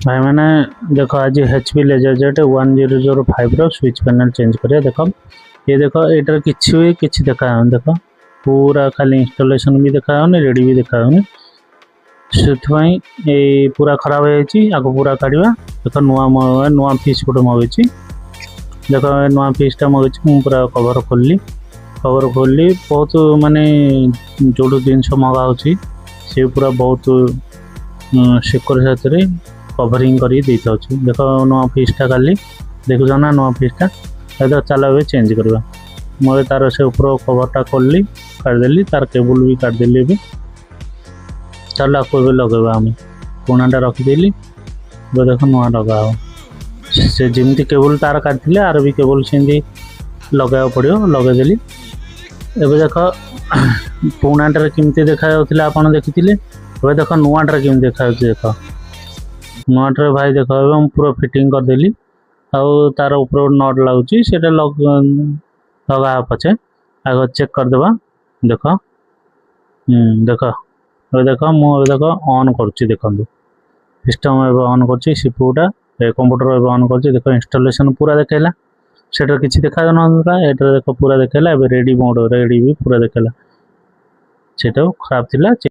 भाई मैंने देखो आज HP LaserJet 1005 रो स्विच पैनल चेंज करिए। देखो ये देखो एटार किछि देखा देख पूरा खाली इंस्टॉलेशन भी देखा रेडी भी देखा से पूरा खराब हो पूरा काढ़ा। देख नुआ फिश गोटे मगेची देख नुआ फिसटा मगेची पूरा कवर खोलली बहुत माने जो जिनस मगा सी पूरा बहुत सिक्योर साथ कवरिंग कर देख नुआ फिसटा काली देखुच ना नुआ फिसटा तो चलो ए चेंज करवा। मुझे तार से ऊपर कवरटा खोलली काटदेली तार केबल भी काटदेली भी चलो आपको लगेगा आम पुराटा रखीदेली देख नुआ लगा से जमी केबल तार काटते आर भी केबल से लगे पड़ो लगेदेली। एबे देख पुराटार केमती देखा आप देखी ए देख नुआटार केमती देखा देख नुआटार भाई देख पूरा फिटिंग करदेली तार ऊपर नट लगुच लगा पचे आग चेक करदे देख देख देख मुझे देख ऑन करुच्ची देखो सिस्टम ऑन कर सीपूटा कंप्यूटर ऑन कर देख इंस्टॉलेशन पूरा देखला सेटा किसी देखा ना देख पूरा देखला रेडी मोड रेडी भी पूरा देखला सेटा खराब थिला।